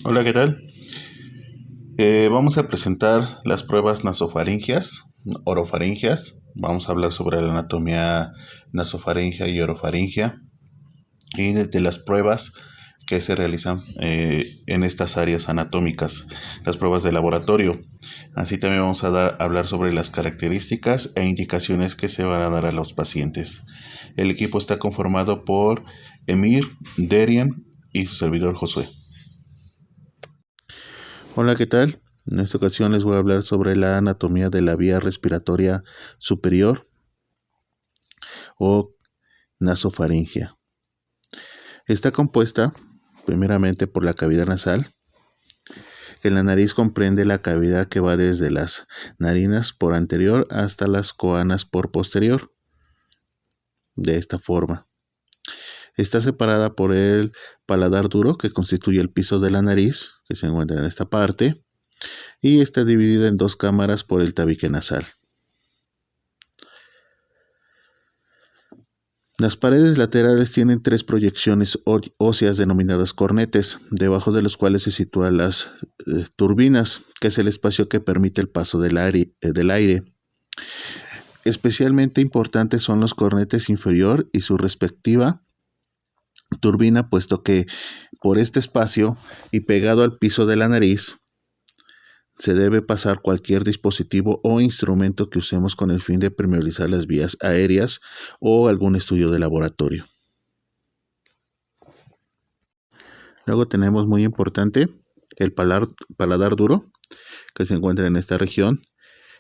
Hola, ¿qué tal? Vamos a presentar las pruebas nasofaringeas, orofaringeas. Vamos a hablar sobre la anatomía nasofaringea y orofaringea y de las pruebas que se realizan en estas áreas anatómicas, las pruebas de laboratorio. Así también vamos a hablar sobre las características e indicaciones que se van a dar a los pacientes. El equipo está conformado por Emir, Derian y su servidor Josué. Hola, ¿qué tal? En esta ocasión les voy a hablar sobre la anatomía de la vía respiratoria superior o nasofaringea. Está compuesta primeramente por la cavidad nasal, que en la nariz comprende la cavidad que va desde las narinas por anterior hasta las coanas por posterior. De esta forma. Está separada por el paladar duro, que constituye el piso de la nariz, que se encuentra en esta parte, y está dividida en dos cámaras por el tabique nasal. Las paredes laterales tienen tres proyecciones óseas denominadas cornetes, debajo de los cuales se sitúan las turbinas, que es el espacio que permite el paso del aire. Especialmente importantes son los cornetes inferior y su respectiva turbina, puesto que por este espacio y pegado al piso de la nariz se debe pasar cualquier dispositivo o instrumento que usemos con el fin de permeabilizar las vías aéreas o algún estudio de laboratorio. Luego tenemos muy importante el paladar duro, que se encuentra en esta región.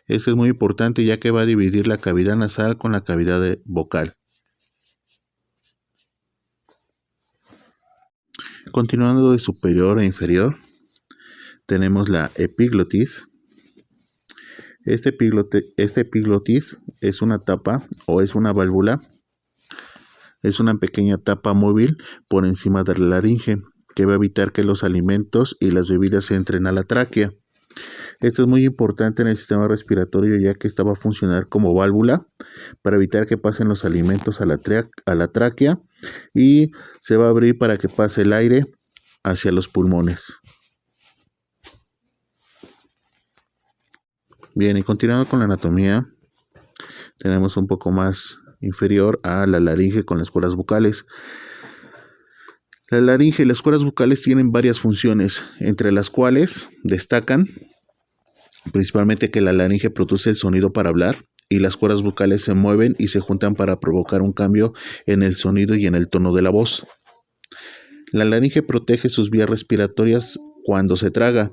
Este es muy importante ya que va a dividir la cavidad nasal con la cavidad vocal. Continuando de superior a inferior, tenemos la epiglotis. Este epiglotis es una tapa o es una válvula. Es una pequeña tapa móvil por encima de la laringe que va a evitar que los alimentos y las bebidas entren a la tráquea. Esto es muy importante en el sistema respiratorio ya que esta va a funcionar como válvula para evitar que pasen los alimentos a la tráquea y se va a abrir para que pase el aire hacia los pulmones. Bien, y continuando con la anatomía, tenemos un poco más inferior a la laringe con las cuerdas vocales. La laringe y las cuerdas vocales tienen varias funciones, entre las cuales destacan principalmente que la laringe produce el sonido para hablar y las cuerdas vocales se mueven y se juntan para provocar un cambio en el sonido y en el tono de la voz. La laringe protege sus vías respiratorias cuando se traga.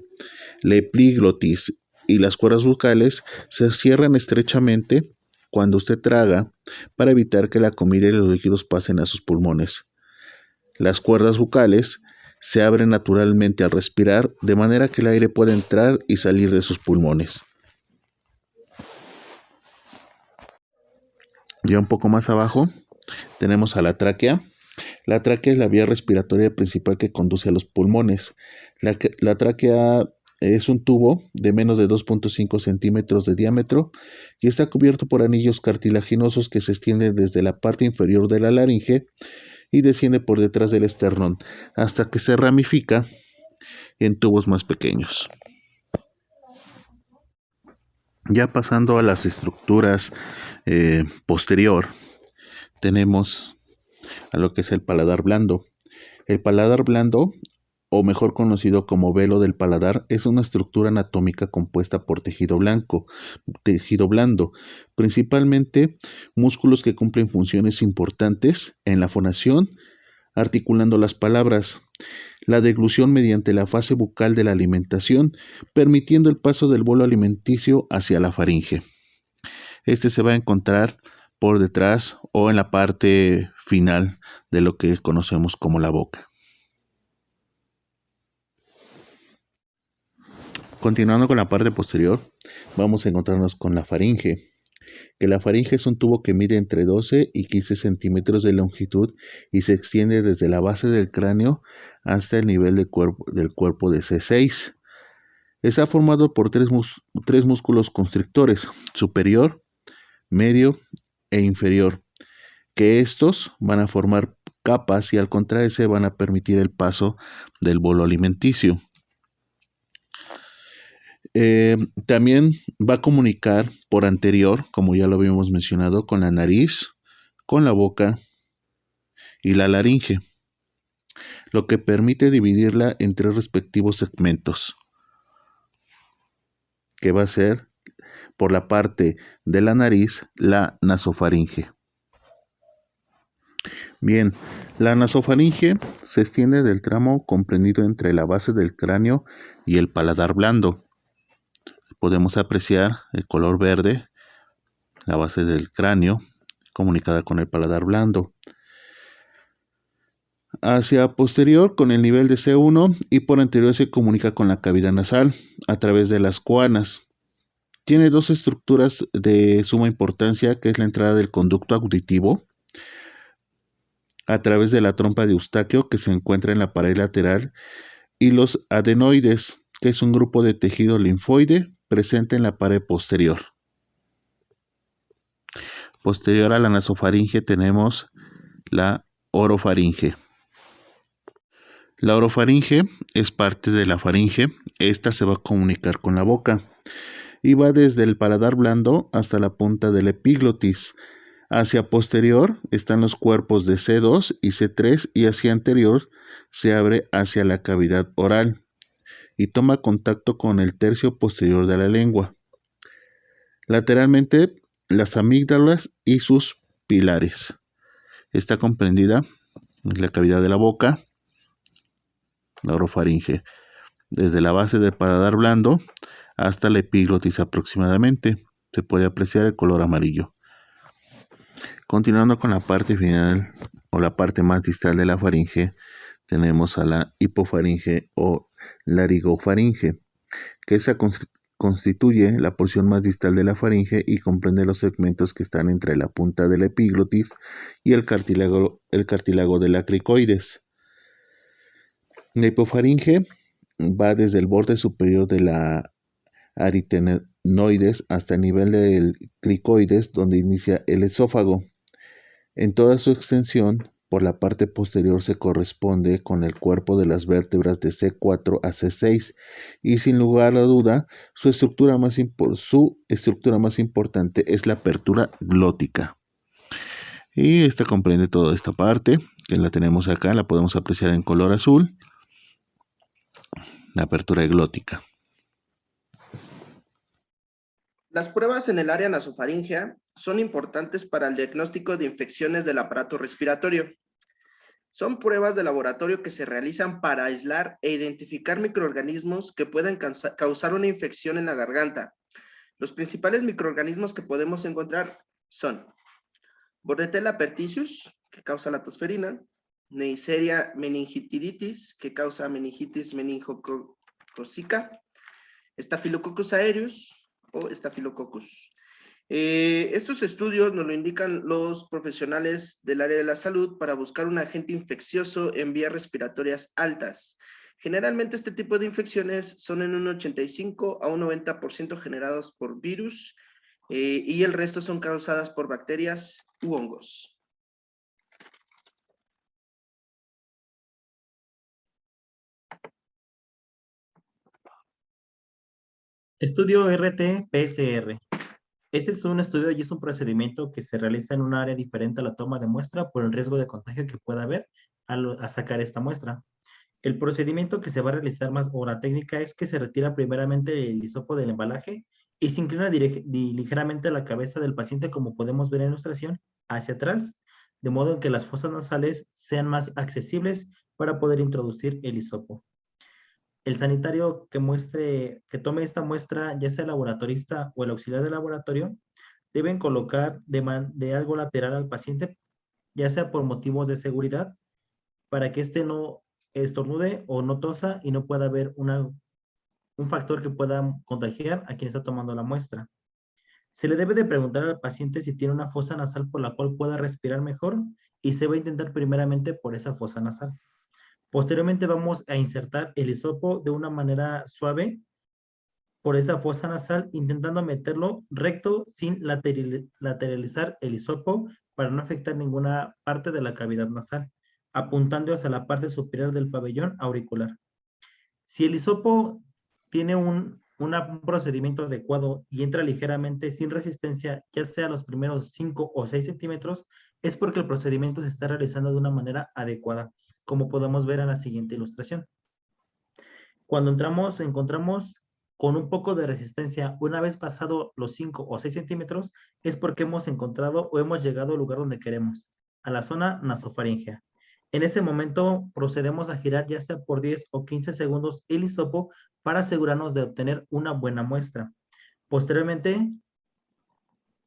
La epiglotis y las cuerdas vocales se cierran estrechamente cuando usted traga para evitar que la comida y los líquidos pasen a sus pulmones. Las cuerdas vocales se abren naturalmente al respirar, de manera que el aire puede entrar y salir de sus pulmones. Ya un poco más abajo tenemos a la tráquea. La tráquea es la vía respiratoria principal que conduce a los pulmones. La tráquea es un tubo de menos de 2.5 centímetros de diámetro y está cubierto por anillos cartilaginosos que se extienden desde la parte inferior de la laringe y desciende por detrás del esternón hasta que se ramifica en tubos más pequeños. Ya pasando a las estructuras posterior, tenemos a lo que es el paladar blando. El paladar blando, o mejor conocido como velo del paladar, es una estructura anatómica compuesta por tejido blando, principalmente músculos que cumplen funciones importantes en la fonación, articulando las palabras, la deglución mediante la fase bucal de la alimentación, permitiendo el paso del bolo alimenticio hacia la faringe. Este se va a encontrar por detrás o en la parte final de lo que conocemos como la boca. Continuando con la parte posterior, vamos a encontrarnos con la faringe. Que la faringe es un tubo que mide entre 12 y 15 centímetros de longitud y se extiende desde la base del cráneo hasta el nivel del cuerpo de C6. Está formado por tres músculos constrictores, superior, medio e inferior, que estos van a formar capas y al contraerse van a permitir el paso del bolo alimenticio. También va a comunicar por anterior, como ya lo habíamos mencionado, con la nariz, con la boca y la laringe, lo que permite dividirla en tres respectivos segmentos, que va a ser por la parte de la nariz la nasofaringe. Bien, la nasofaringe se extiende del tramo comprendido entre la base del cráneo y el paladar blando. Podemos apreciar el color verde, la base del cráneo, comunicada con el paladar blando. Hacia posterior con el nivel de C1 y por anterior se comunica con la cavidad nasal a través de las coanas. Tiene dos estructuras de suma importancia, que es la entrada del conducto auditivo a través de la trompa de Eustaquio, que se encuentra en la pared lateral, y los adenoides, que es un grupo de tejido linfoide presente en la pared posterior. Posterior a la nasofaringe tenemos la orofaringe. La orofaringe es parte de la faringe. Esta se va a comunicar con la boca y va desde el paladar blando hasta la punta del epiglotis. Hacia posterior están los cuerpos de C2 y C3 y hacia anterior se abre hacia la cavidad oral y toma contacto con el tercio posterior de la lengua. Lateralmente, las amígdalas y sus pilares. Está comprendida en la cavidad de la boca, la orofaringe, desde la base del paladar blando hasta la epiglotis aproximadamente. Se puede apreciar el color amarillo. Continuando con la parte final o la parte más distal de la faringe, tenemos a la hipofaringe o larigofaringe, que se constituye la porción más distal de la faringe y comprende los segmentos que están entre la punta de la epiglotis y el cartílago de la cricoides. La hipofaringe va desde el borde superior de la aritenoides hasta el nivel del cricoides, donde inicia el esófago. En toda su extensión, por la parte posterior se corresponde con el cuerpo de las vértebras de C4 a C6 y sin lugar a duda su estructura más importante es la apertura glótica. Y esta comprende toda esta parte, que la tenemos acá, la podemos apreciar en color azul, la apertura glótica. Las pruebas en el área nasofaringea son importantes para el diagnóstico de infecciones del aparato respiratorio. Son pruebas de laboratorio que se realizan para aislar e identificar microorganismos que pueden causar una infección en la garganta. Los principales microorganismos que podemos encontrar son Bordetella pertussis, que causa la tosferina, Neisseria meningitidis, que causa meningitis meningocócica, Staphylococcus aureus o Staphylococcus. Estos estudios nos lo indican los profesionales del área de la salud para buscar un agente infeccioso en vías respiratorias altas. Generalmente este tipo de infecciones son en un 85 a un 90% generados por virus y el resto son causadas por bacterias u hongos. Estudio RT-PCR. Este es un estudio y es un procedimiento que se realiza en un área diferente a la toma de muestra por el riesgo de contagio que pueda haber a sacar esta muestra. El procedimiento que se va a realizar más, o la técnica, es que se retira primeramente el hisopo del embalaje y se inclina ligeramente la cabeza del paciente, como podemos ver en la ilustración, hacia atrás, de modo en que las fosas nasales sean más accesibles para poder introducir el hisopo. El sanitario que tome esta muestra, ya sea el laboratorista o el auxiliar de laboratorio, deben colocar de algo lateral al paciente, ya sea por motivos de seguridad, para que éste no estornude o no tosa y no pueda haber un factor que pueda contagiar a quien está tomando la muestra. Se le debe de preguntar al paciente si tiene una fosa nasal por la cual pueda respirar mejor y se va a intentar primeramente por esa fosa nasal. Posteriormente vamos a insertar el hisopo de una manera suave por esa fosa nasal, intentando meterlo recto sin lateralizar el hisopo para no afectar ninguna parte de la cavidad nasal. apuntando hacia la parte superior del pabellón auricular. Si el hisopo tiene un procedimiento adecuado y entra ligeramente sin resistencia, ya sea los primeros 5 o 6 centímetros, es porque el procedimiento se está realizando de una manera adecuada, como podemos ver en la siguiente ilustración. Cuando encontramos con un poco de resistencia, una vez pasado los 5 o 6 centímetros, es porque hemos encontrado o hemos llegado al lugar donde queremos, a la zona nasofaríngea. En ese momento procedemos a girar ya sea por 10 o 15 segundos el hisopo para asegurarnos de obtener una buena muestra. Posteriormente,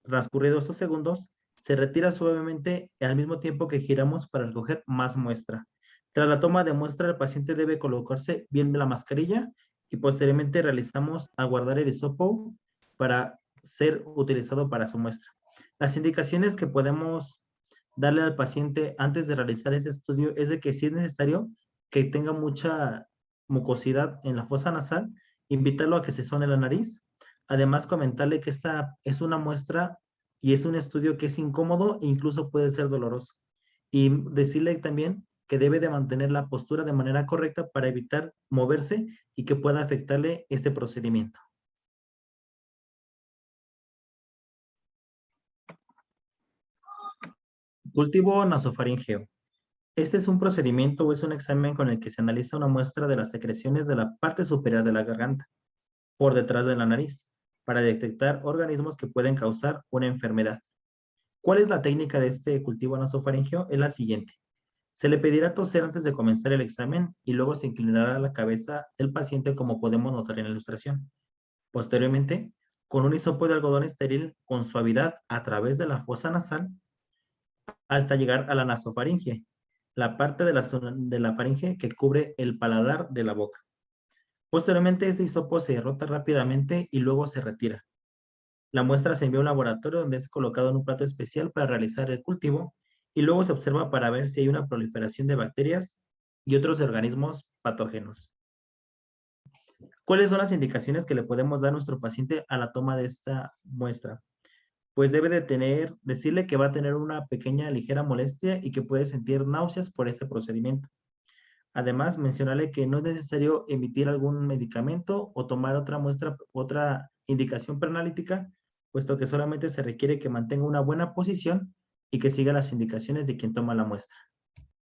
transcurridos esos segundos, se retira suavemente al mismo tiempo que giramos para recoger más muestra. Tras la toma de muestra, el paciente debe colocarse bien la mascarilla y posteriormente realizamos a guardar el hisopo para ser utilizado para su muestra. Las indicaciones que podemos darle al paciente antes de realizar ese estudio es de que si es necesario que tenga mucha mucosidad en la fosa nasal, invitarlo a que se sone la nariz. Además, comentarle que esta es una muestra y es un estudio que es incómodo e incluso puede ser doloroso. Y decirle también que debe de mantener la postura de manera correcta para evitar moverse y que pueda afectarle este procedimiento. Cultivo nasofaríngeo. Este es un procedimiento o es un examen con el que se analiza una muestra de las secreciones de la parte superior de la garganta, por detrás de la nariz, para detectar organismos que pueden causar una enfermedad. ¿Cuál es la técnica de este cultivo nasofaríngeo? Es la siguiente. Se le pedirá toser antes de comenzar el examen y luego se inclinará la cabeza del paciente como podemos notar en la ilustración. Posteriormente, con un hisopo de algodón estéril con suavidad a través de la fosa nasal hasta llegar a la nasofaringe, la parte de la faringe que cubre el paladar de la boca. Posteriormente, este hisopo se rota rápidamente y luego se retira. La muestra se envía a un laboratorio donde es colocado en un plato especial para realizar el cultivo y luego se observa para ver si hay una proliferación de bacterias y otros organismos patógenos. ¿Cuáles son las indicaciones que le podemos dar a nuestro paciente a la toma de esta muestra? Pues debe de decirle que va a tener una pequeña ligera molestia y que puede sentir náuseas por este procedimiento. Además, mencionarle que no es necesario emitir algún medicamento o tomar otra indicación preanalítica, puesto que solamente se requiere que mantenga una buena posición y que siga las indicaciones de quien toma la muestra.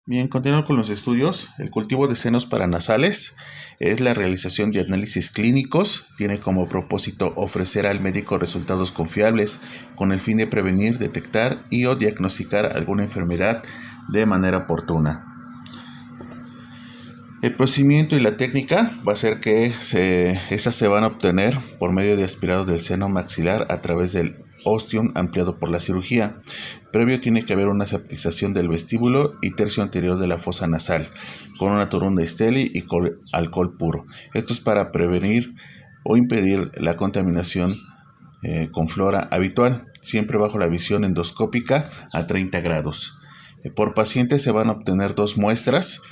Bien, continuando con los estudios, el cultivo de senos paranasales es la realización de análisis clínicos, tiene como propósito ofrecer al médico resultados confiables con el fin de prevenir, detectar y o diagnosticar alguna enfermedad de manera oportuna. El procedimiento y la técnica va a ser que estas se van a obtener por medio de aspirado del seno maxilar a través del ostium ampliado por la cirugía. Previo tiene que haber una septización del vestíbulo y tercio anterior de la fosa nasal con una torunda estéril y con alcohol puro. Esto es para prevenir o impedir la contaminación con flora habitual, siempre bajo la visión endoscópica a 30 grados. Por paciente se van a obtener 2 muestras.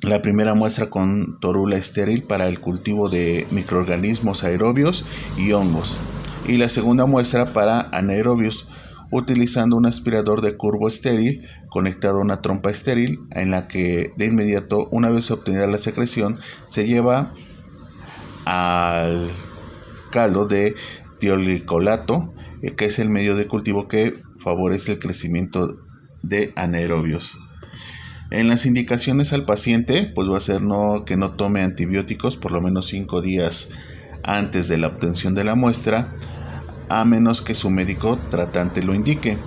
La primera muestra con torula estéril para el cultivo de microorganismos aerobios y hongos. Y la segunda muestra para anaerobios, utilizando un aspirador de curvo estéril conectado a una trompa estéril en la que de inmediato, una vez obtenida la secreción, se lleva al caldo de tiolicolato, que es el medio de cultivo que favorece el crecimiento de anaerobios. En las indicaciones al paciente, pues va a ser que no tome antibióticos por lo menos 5 días antes de la obtención de la muestra, a menos que su médico tratante lo indique.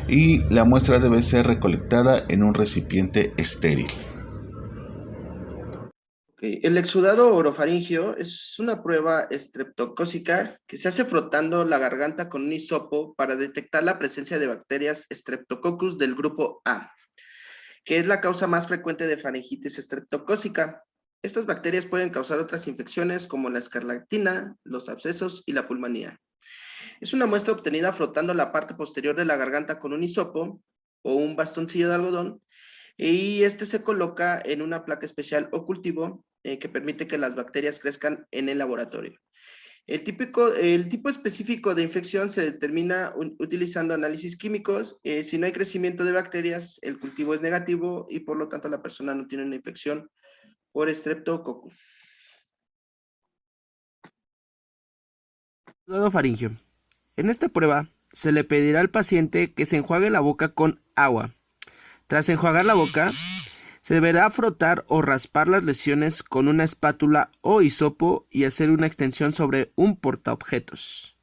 Y la muestra debe ser recolectada en un recipiente estéril. El exudado orofaringio es una prueba estreptocócica que se hace frotando la garganta con un hisopo para detectar la presencia de bacterias Streptococcus del grupo A, que es la causa más frecuente de faringitis estreptocócica. Estas bacterias pueden causar otras infecciones como la escarlatina, los abscesos y la pulmonía. Es una muestra obtenida frotando la parte posterior de la garganta con un hisopo o un bastoncillo de algodón, y este se coloca en una placa especial o cultivo que permite que las bacterias crezcan en el laboratorio. El tipo específico de infección se determina utilizando análisis químicos. Si no hay crecimiento de bacterias, el cultivo es negativo y por lo tanto la persona no tiene una infección por Streptococcus. Exudado faríngeo. En esta prueba se le pedirá al paciente que se enjuague la boca con agua. Tras enjuagar la boca, se deberá frotar o raspar las lesiones con una espátula o hisopo y hacer una extensión sobre un portaobjetos.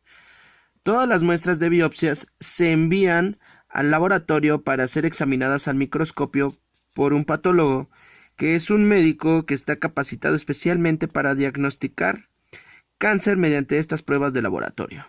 Todas las muestras de biopsias se envían al laboratorio para ser examinadas al microscopio por un patólogo, que es un médico que está capacitado especialmente para diagnosticar cáncer mediante estas pruebas de laboratorio.